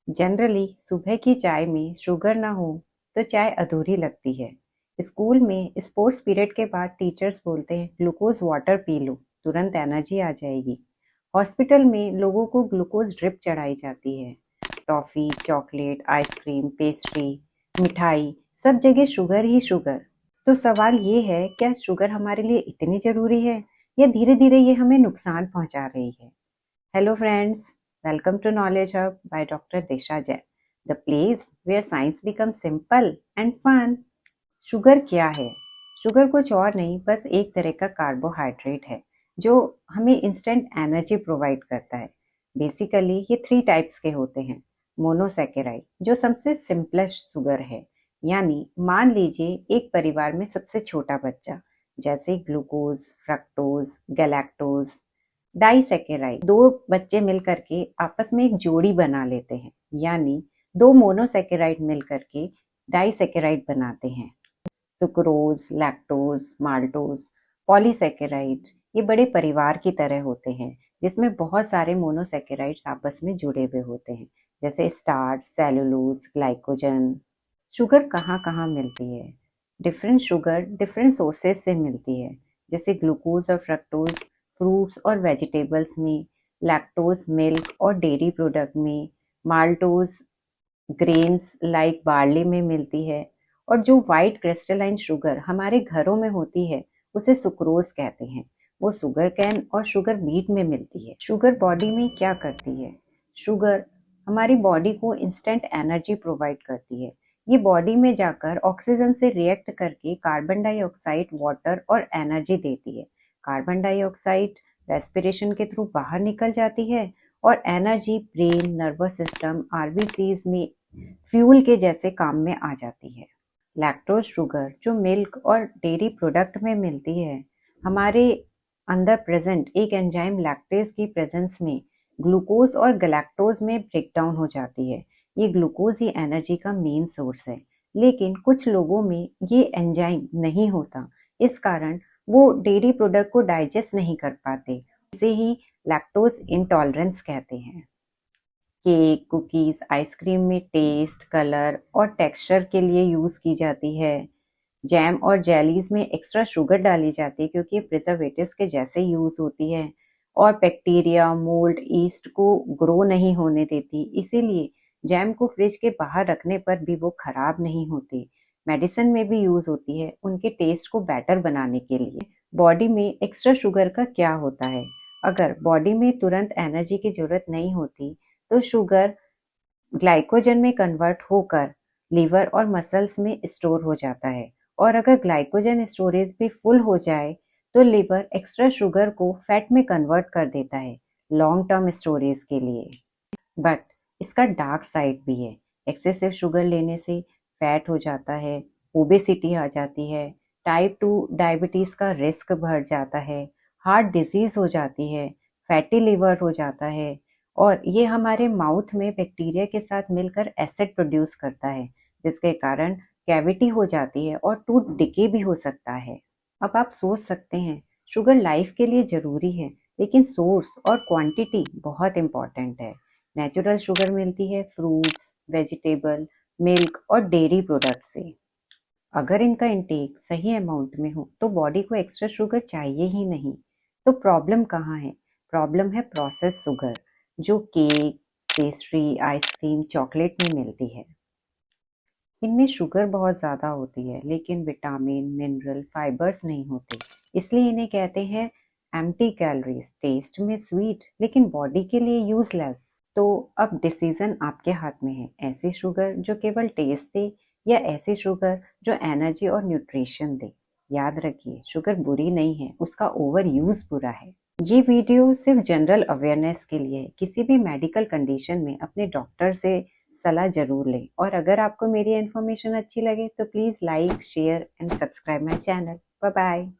Generally सुबह की चाय में शुगर ना हो तो चाय अधूरी लगती है। स्कूल में स्पोर्ट्स पीरियड के बाद टीचर्स बोलते हैं ग्लूकोज वाटर पी लो, तुरंत एनर्जी आ जाएगी। हॉस्पिटल में लोगों को ग्लूकोज ड्रिप चढ़ाई जाती है। टॉफी, चॉकलेट, आइसक्रीम, पेस्ट्री, मिठाई, सब जगह शुगर ही शुगर। तो सवाल ये है, क्या शुगर हमारे लिए इतनी जरूरी है या धीरे धीरे ये हमें नुकसान पहुंचा रही है? Hello friends, welcome to Knowledge Hub by Dr. Disha Jain, the place where science becomes simple and fun. Sugar क्या है? शुगर कुछ और नहीं, बस एक तरह का कार्बोहाइड्रेट है जो हमें इंस्टेंट एनर्जी प्रोवाइड करता है। बेसिकली ये 3 टाइप्स के होते हैं। मोनोसैकेराइड जो सबसे सिंपलेस्ट शुगर है, यानी मान लीजिए एक परिवार में सबसे छोटा बच्चा, जैसे ग्लूकोज, फ्रक्टोज, गैलेक्टोज। डाइसैकेराइड दो बच्चे मिलकर के आपस में एक जोड़ी बना लेते हैं, यानी दो मोनोसैकेराइड मिलकर के डाइसैकेराइड बनाते हैं। सुक्रोज, लैक्टोज, माल्टोज, पॉलीसैकेराइड ये बड़े परिवार की तरह होते हैं जिसमें बहुत सारे मोनोसैकेराइड्स आपस में जुड़े हुए होते हैं, जैसे स्टार्च, सेलुलोज, ग्लाइकोजन। शुगर कहाँ कहाँ मिलती है? डिफरेंट शुगर डिफरेंट सोर्सेज से मिलती है, जैसे ग्लूकोज और फ्रक्टोज फ्रूट्स और वेजिटेबल्स में, लैक्टोज मिल्क और डेयरी प्रोडक्ट में, माल्टोज ग्रेन्स लाइक बार्ली में मिलती है, और जो वाइट क्रिस्टलाइन शुगर हमारे घरों में होती है उसे सुक्रोज कहते हैं। वो शुगर कैन और शुगर बीट में मिलती है। शुगर बॉडी में क्या करती है? शुगर हमारी बॉडी को इंस्टेंट एनर्जी प्रोवाइड करती है। ये बॉडी में जाकर ऑक्सीजन से रिएक्ट करके कार्बन डाइऑक्साइड, वाटर और एनर्जी देती है। कार्बन डाइऑक्साइड रेस्पिरेशन के थ्रू बाहर निकल जाती है और energy brain, nervous system, RBCs में फ्यूल के जैसे काम में आ जाती है। लैक्टोज शुगर जो मिल्क और डेयरी प्रोडक्ट में मिलती है, हमारे अंदर प्रेजेंट एक एंजाइम लैक्टेज की प्रेजेंस में ग्लूकोज और गैलेक्टोज में ब्रेकडाउन हो जाती है। ये ग्लूकोज ही एनर्जी का मेन सोर्स है, लेकिन कुछ लोगों में ये एंजाइम नहीं होता। इस कारण वो डेयरी प्रोडक्ट को डाइजेस्ट नहीं कर पाते। इसे ही लैक्टोज इंटॉलरेंस कहते हैं। केक, कुकीज, आइसक्रीम में टेस्ट, कलर और टेक्सचर के लिए यूज की जाती है। जैम और जेलीज में एक्स्ट्रा शुगर डाली जाती है क्योंकि ये प्रिजर्वेटिव्स के जैसे यूज होती है और बैक्टीरिया, मोल्ड, ईस्ट को ग्रो नहीं होने देती। इसीलिए जैम को फ्रिज के बाहर रखने पर भी वो खराब नहीं होती। मेडिसिन में भी यूज होती है उनके टेस्ट को बेटर बनाने के लिए। बॉडी में एक्स्ट्रा शुगर का क्या होता है? अगर बॉडी में तुरंत एनर्जी की जरूरत नहीं होती तो शुगर ग्लाइकोजन में कन्वर्ट होकर लीवर और मसल्स में स्टोर हो जाता है, और अगर ग्लाइकोजन स्टोरेज भी फुल हो जाए तो लिवर एक्स्ट्रा शुगर को फैट में कन्वर्ट कर देता है लॉन्ग टर्म स्टोरेज के लिए। बट इसका डार्क साइड भी है। एक्सेसिव शुगर लेने से फैट हो जाता है, ओबेसिटी आ जाती है, टाइप 2 डायबिटीज का रिस्क बढ़ जाता है, हार्ट डिजीज हो जाती है, फैटी लिवर हो जाता है, और ये हमारे माउथ में बैक्टीरिया के साथ मिलकर एसिड प्रोड्यूस करता है, जिसके कारण कैविटी हो जाती है और टूथ डिके भी हो सकता है। अब आप सोच सकते हैं, शुगर लाइफ के लिए जरूरी है, लेकिन सोर्स और क्वांटिटी बहुत इंपॉर्टेंट है। नेचुरल शुगर मिलती है फ्रूट्स, वेजिटेबल, मिल्क और डेयरी प्रोडक्ट से। अगर इनका इंटेक सही अमाउंट में हो तो बॉडी को एक्स्ट्रा शुगर चाहिए ही नहीं। तो प्रॉब्लम कहाँ है? प्रॉब्लम है प्रोसेस शुगर, जो केक, पेस्ट्री, आइसक्रीम, चॉकलेट में मिलती है। इनमें शुगर बहुत ज़्यादा होती है, लेकिन विटामिन, मिनरल, फाइबर्स नहीं होते। इसलिए इन्हें कहते हैं एम्प्टी कैलोरीज। टेस्ट में स्वीट, लेकिन बॉडी के लिए यूजलेस। तो अब डिसीजन आपके हाथ में है, ऐसी शुगर जो केवल टेस्ट दे या ऐसी शुगर जो एनर्जी और न्यूट्रिशन दे। याद रखिए, शुगर बुरी नहीं है, उसका ओवर यूज बुरा है। ये वीडियो सिर्फ जनरल अवेयरनेस के लिए है। किसी भी मेडिकल कंडीशन में अपने डॉक्टर से सलाह जरूर लें, और अगर आपको मेरी इन्फॉर्मेशन अच्छी लगे तो please like, share and subscribe my channel. Bye bye.